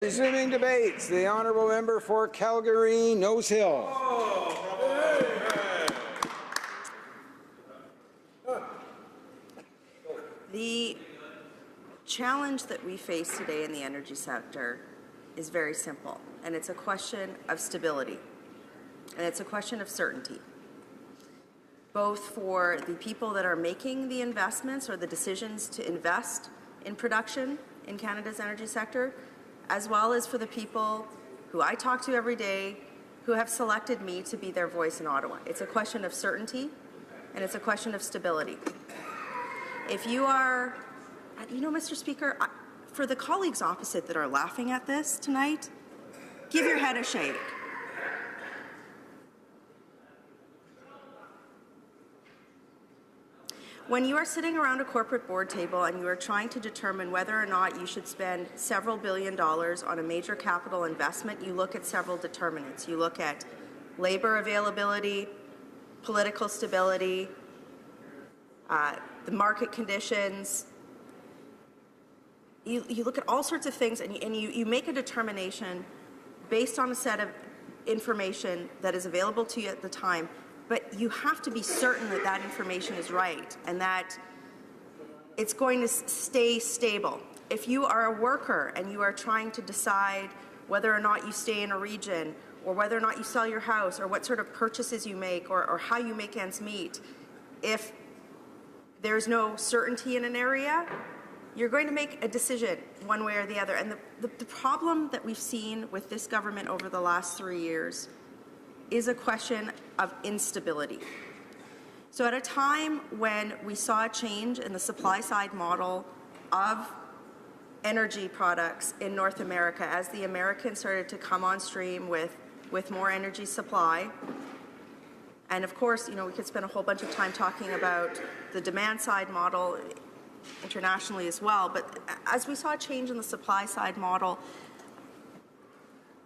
Resuming debates, the honourable member for Calgary, Nose Hill. The challenge that we face today in the energy sector is very simple, and it's a question of stability, and it's a question of certainty, both for the people that are making the investments or the decisions to invest in production in Canada's energy sector, as well as for the people who I talk to every day who have selected me to be their voice in Ottawa. It's a question of certainty, and it's a question of stability. If you are, Mr. Speaker, for the colleagues opposite that are laughing at this tonight, give your head a shake. When you are sitting around a corporate board table and you are trying to determine whether or not you should spend several $billions on a major capital investment, you look at several determinants. You look at labour availability, political stability, the market conditions. You look at all sorts of things, and you make a determination based on a set of information that is available to you at the time. But you have to be certain that that information is right and that it's going to stay stable. If you are a worker and you are trying to decide whether or not you stay in a region or whether or not you sell your house or what sort of purchases you make or how you make ends meet, if there's no certainty in an area, you're going to make a decision one way or the other. And the problem that we've seen with this government over the last 3 years is a question of instability. So at a time when we saw a change in the supply side model of energy products in North America, as the Americans started to come on stream with more energy supply, and of course, we could spend a whole bunch of time talking about the demand side model internationally as well, but as we saw a change in the supply side model,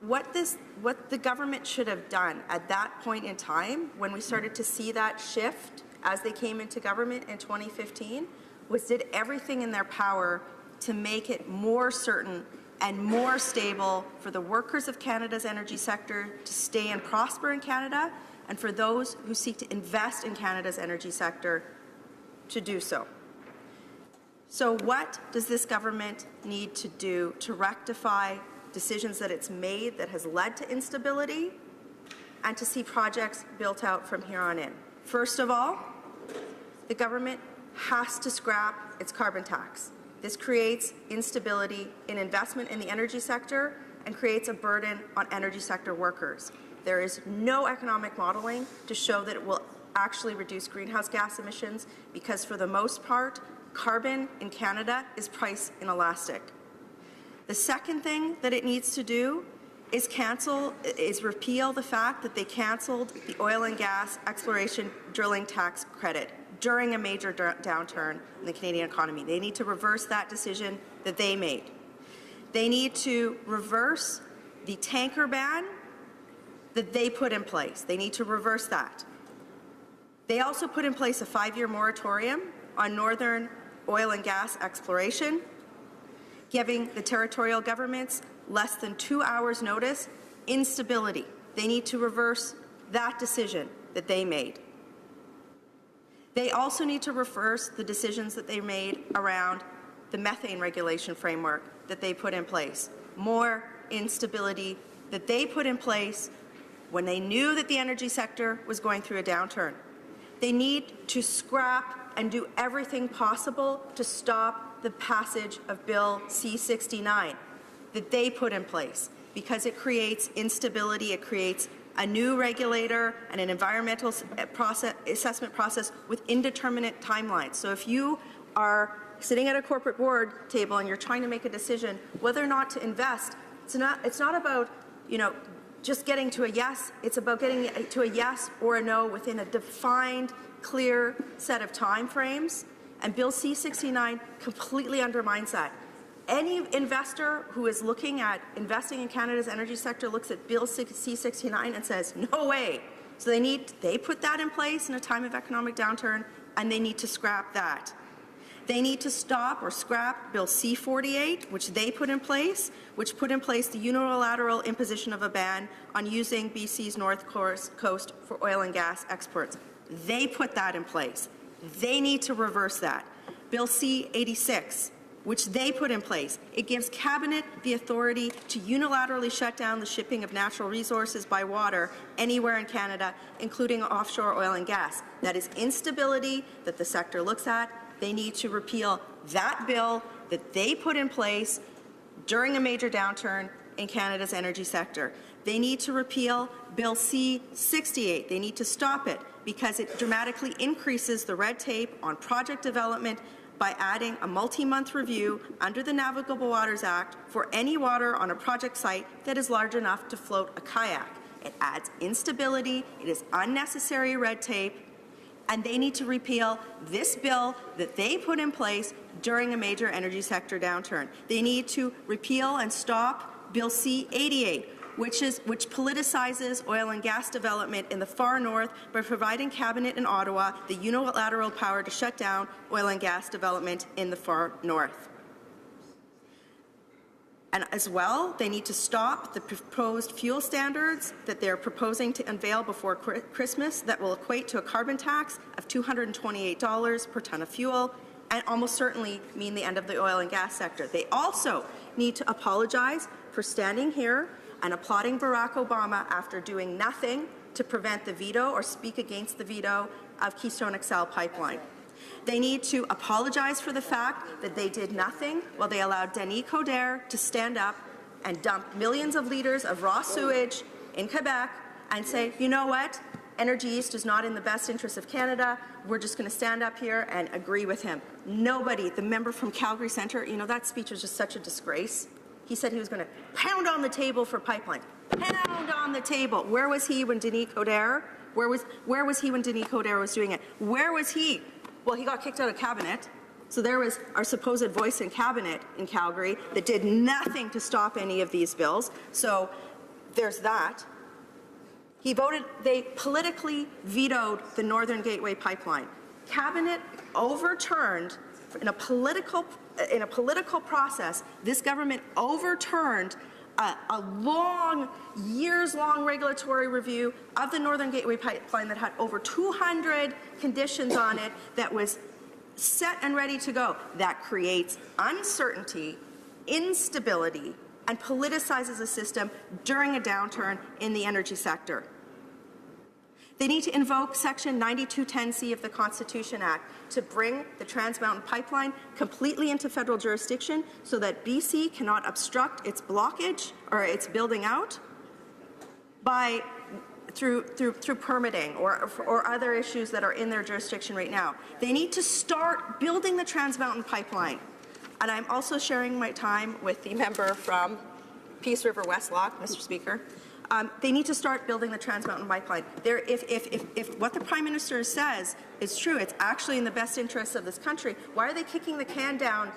what the government should have done at that point in time, when we started to see that shift as they came into government in 2015, was did everything in their power to make it more certain and more stable for the workers of Canada's energy sector to stay and prosper in Canada, and for those who seek to invest in Canada's energy sector to do so. So what does this government need to do to rectify decisions that it's made that has led to instability and to see projects built out from here on in? First of all, the government has to scrap its carbon tax. This creates instability in investment in the energy sector and creates a burden on energy sector workers. There is no economic modeling to show that it will actually reduce greenhouse gas emissions because, for the most part, carbon in Canada is price inelastic. The second thing that it needs to do is repeal the fact that they cancelled the oil and gas exploration drilling tax credit during a major downturn in the Canadian economy. They need to reverse that decision that they made. They need to reverse the tanker ban that they put in place. They need to reverse that. They also put in place a 5-year moratorium on northern oil and gas exploration, giving the territorial governments less than 2 hours' notice. Instability. They need to reverse that decision that they made. They also need to reverse the decisions that they made around the methane regulation framework that they put in place. More instability that they put in place when they knew that the energy sector was going through a downturn. They need to scrap and do everything possible to stop the passage of Bill C-69 that they put in place, because it creates instability, it creates a new regulator and an environmental assessment process with indeterminate timelines. So if you are sitting at a corporate board table and you're trying to make a decision whether or not to invest, it's not about just getting to a yes, it's about getting to a yes or a no within a defined, clear set of time frames, and Bill C-69 completely undermines that. Any investor who is looking at investing in Canada's energy sector looks at Bill C-69 and says, no way. So they put that in place in a time of economic downturn, and they need to scrap that. They need to stop or scrap Bill C-48, which they put in place, which put in place the unilateral imposition of a ban on using BC's north coast for oil and gas exports. They put that in place. They need to reverse that. Bill C-86, which they put in place. It gives Cabinet the authority to unilaterally shut down the shipping of natural resources by water anywhere in Canada, including offshore oil and gas. That is instability that the sector looks at. They need to repeal that bill that they put in place during a major downturn in Canada's energy sector. They need to repeal Bill C-68. They need to stop it because it dramatically increases the red tape on project development by adding a multi-month review under the Navigable Waters Act for any water on a project site that is large enough to float a kayak. It adds instability, it is unnecessary red tape, and they need to repeal this bill that they put in place during a major energy sector downturn. They need to repeal and stop Bill C-88, which politicizes oil and gas development in the far north by providing Cabinet in Ottawa the unilateral power to shut down oil and gas development in the far north. And as well, they need to stop the proposed fuel standards that they're proposing to unveil before Christmas that will equate to a carbon tax of $228 per ton of fuel and almost certainly mean the end of the oil and gas sector. They also need to apologize for standing here and applauding Barack Obama after doing nothing to prevent the veto or speak against the veto of Keystone XL pipeline. They need to apologize for the fact that they did nothing while they allowed Denis Coderre to stand up and dump millions of litres of raw sewage in Quebec and say, you know what, Energy East is not in the best interest of Canada. We're just going to stand up here and agree with him. Nobody, the member from Calgary Centre, you know, that speech was just such a disgrace. He said he was going to pound on the table for pipeline. Pound on the table. Where was he when Denis Coderre? Where was he when Denis Coderre was doing it? Where was he? Well, he got kicked out of Cabinet. So there was our supposed voice in Cabinet in Calgary that did nothing to stop any of these bills. So there's that. They politically vetoed the Northern Gateway pipeline. Cabinet overturned in a political process, this government overturned a long, years-long regulatory review of the Northern Gateway pipeline that had over 200 conditions on it that was set and ready to go. That creates uncertainty, instability, and politicizes a system during a downturn in the energy sector. They need to invoke Section 9210C of the Constitution Act to bring the Trans Mountain Pipeline completely into federal jurisdiction so that BC cannot obstruct its blockage or its building out through permitting or other issues that are in their jurisdiction right now. They need to start building the Trans Mountain Pipeline. And I'm also sharing my time with the member from Peace River Westlock, Mr. Speaker. They need to start building the Trans Mountain Pipeline. If what the Prime Minister says is true, it's actually in the best interests of this country, why are they kicking the can down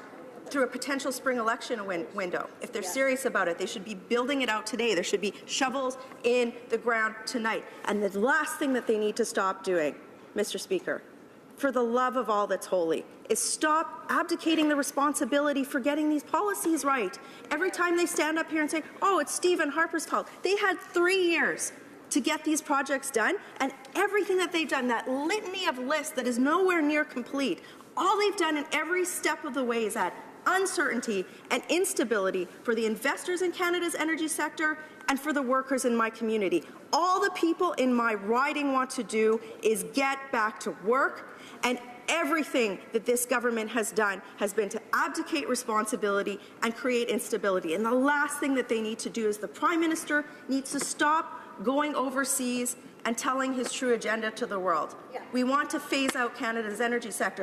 through a potential spring election window? If they're serious about it, they should be building it out today. There should be shovels in the ground tonight. And the last thing that they need to stop doing, Mr. Speaker, for the love of all that's holy, is stop abdicating the responsibility for getting these policies right. Every time they stand up here and say, oh, it's Stephen Harper's fault. They had 3 years to get these projects done, and everything that they've done, that litany of lists that is nowhere near complete, all they've done in every step of the way is add uncertainty and instability for the investors in Canada's energy sector and for the workers in my community. All the people in my riding want to do is get back to work, and everything that this government has done has been to abdicate responsibility and create instability. And the last thing that they need to do is the Prime Minister needs to stop going overseas and telling his true agenda to the world. Yeah. We want to phase out Canada's energy sector.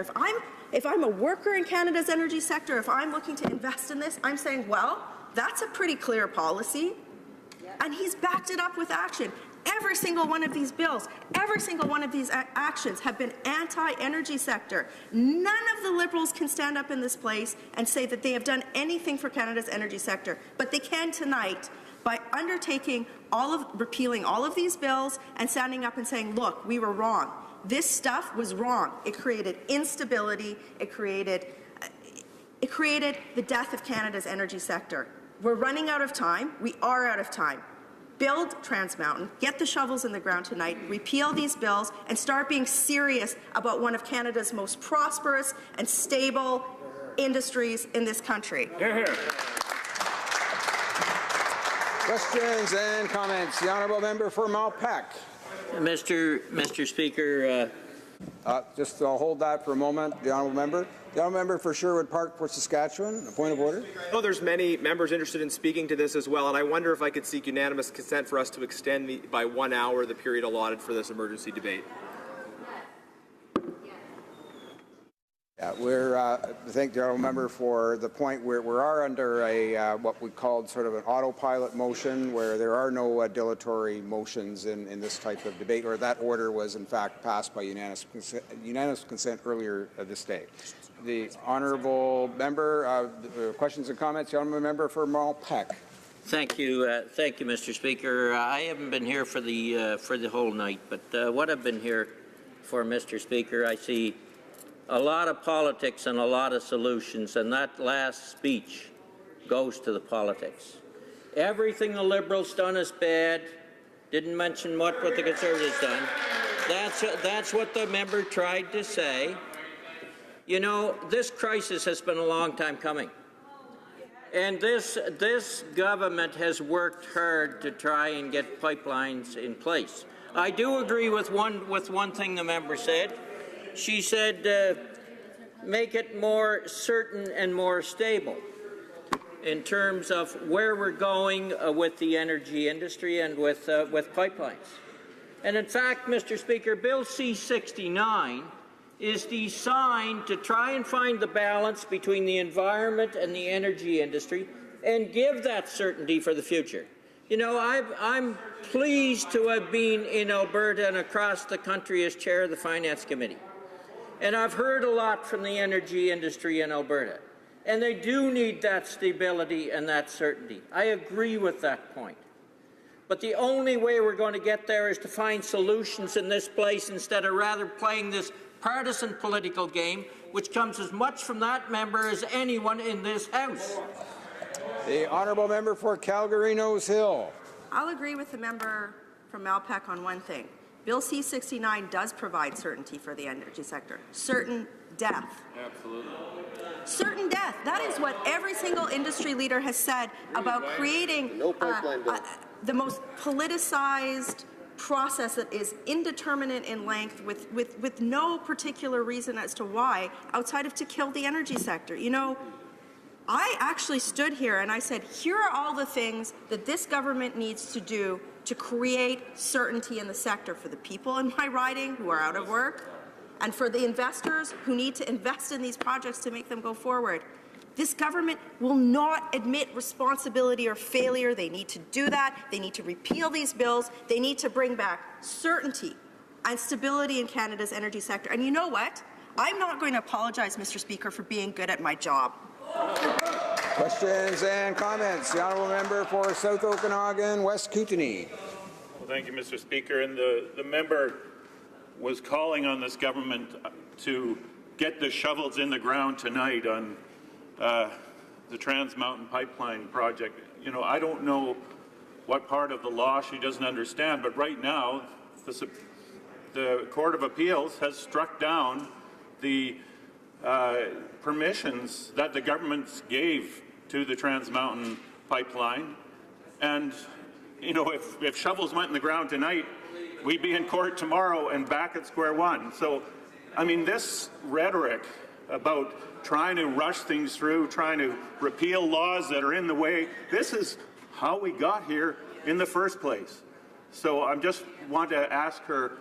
If I'm a worker in Canada's energy sector, if I'm looking to invest in this, I'm saying, well, that's a pretty clear policy. Yeah. And he's backed it up with action. Every single one of these bills, every single one of these actions have been anti-energy sector. None of the Liberals can stand up in this place and say that they have done anything for Canada's energy sector, but they can tonight by undertaking repealing all of these bills and standing up and saying, look, we were wrong. This stuff was wrong. It created instability. It created the death of Canada's energy sector. We're running out of time. We are out of time. Build Trans Mountain, get the shovels in the ground tonight, repeal these bills, and start being serious about one of Canada's most prosperous and stable industries in this country. Hear, hear. Questions and comments. The honourable member for Malpeque. Mr. Speaker. Just hold that for a moment. The honourable member. The honourable member for Sherwood Park, Port Saskatchewan. A point of order. I know there's many members interested in speaking to this as well, and I wonder if I could seek unanimous consent for us to extend by 1 hour the period allotted for this emergency debate. Yeah, thank the honourable member for the point where we are under a what we called sort of an autopilot motion, where there are no dilatory motions in this type of debate, or that order was in fact passed by unanimous consent earlier this day. The honourable member, questions and comments. The honourable member for Malpeque. Thank you, Mr. Speaker. I haven't been here for the whole night, but what I've been here for, Mr. Speaker, I see a lot of politics and a lot of solutions, and that last speech goes to the politics. Everything the Liberals done is bad. Didn't mention what the Conservatives done. That's what the member tried to say. You know, this crisis has been a long time coming. And this government has worked hard to try and get pipelines in place. I do agree with one thing the member said. She said, make it more certain and more stable in terms of where we're going with the energy industry and with pipelines. And in fact, Mr. Speaker, Bill C-69 is designed to try and find the balance between the environment and the energy industry and give that certainty for the future. You know, I'm pleased to have been in Alberta and across the country as chair of the Finance Committee. And I've heard a lot from the energy industry in Alberta. And they do need that stability and that certainty. I agree with that point. But the only way we're going to get there is to find solutions in this place instead of rather playing this partisan political game, which comes as much from that member as anyone in this House. The honourable member for Calgary-Nose Hill. I'll agree with the member from Malpeque on one thing. Bill C-69 does provide certainty for the energy sector. Certain death. Absolutely. Certain death. That is what every single industry leader has said about creating the most politicized process that is indeterminate in length with no particular reason as to why, outside of to kill the energy sector. You know, I actually stood here and I said, here are all the things that this government needs to do to create certainty in the sector for the people in my riding who are out of work and for the investors who need to invest in these projects to make them go forward. This government will not admit responsibility or failure. They need to do that. They need to repeal these bills. They need to bring back certainty and stability in Canada's energy sector. And you know what? I'm not going to apologize, Mr. Speaker, for being good at my job. Questions and comments. The honourable member for South Okanagan, West Kootenay. Well, thank you, Mr. Speaker. And the member was calling on this government to get the shovels in the ground tonight on the Trans Mountain Pipeline project. You know, I don't know what part of the law she doesn't understand, but right now the Court of Appeals has struck down the permissions that the government gave to the Trans Mountain Pipeline. And, you know, if shovels went in the ground tonight, we'd be in court tomorrow and back at square one. So, I mean, this rhetoric about trying to rush things through, trying to repeal laws that are in the way, this is how we got here in the first place. So I just want to ask her,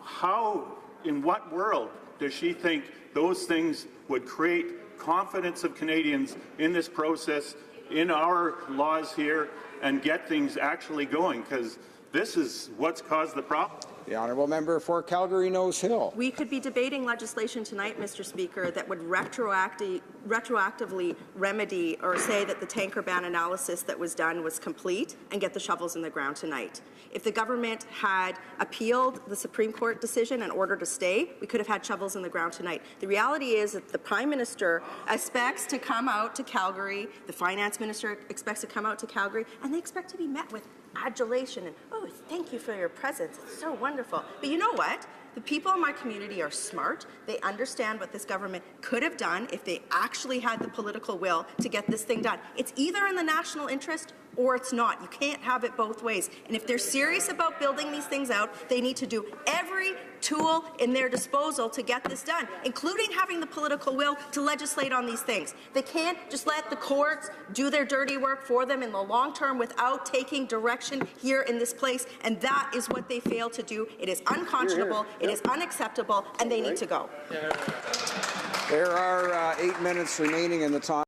how, in what world does she think those things would create confidence of Canadians in this process, in our laws here, and get things actually going? Because this is what's caused the problem. The honourable member for Calgary Nose Hill. We could be debating legislation tonight, Mr. Speaker, that would retroactively remedy or say that the tanker ban analysis that was done was complete and get the shovels in the ground tonight. If the government had appealed the Supreme Court decision and ordered a stay, we could have had shovels in the ground tonight. The reality is that the Prime Minister expects to come out to Calgary, the Finance Minister expects to come out to Calgary, and they expect to be met with adulation and, oh, thank you for your presence. It's so wonderful. But you know what? The people in my community are smart. They understand what this government could have done if they actually had the political will to get this thing done. It's either in the national interest or it's not. You can't have it both ways. And if they're serious about building these things out, they need to do every tool in their disposal to get this done, including having the political will to legislate on these things. They can't just let the courts do their dirty work for them in the long term without taking direction here in this place, and that is what they fail to do. It is unconscionable, it is unacceptable, and they need to go. There are 8 minutes remaining in the time.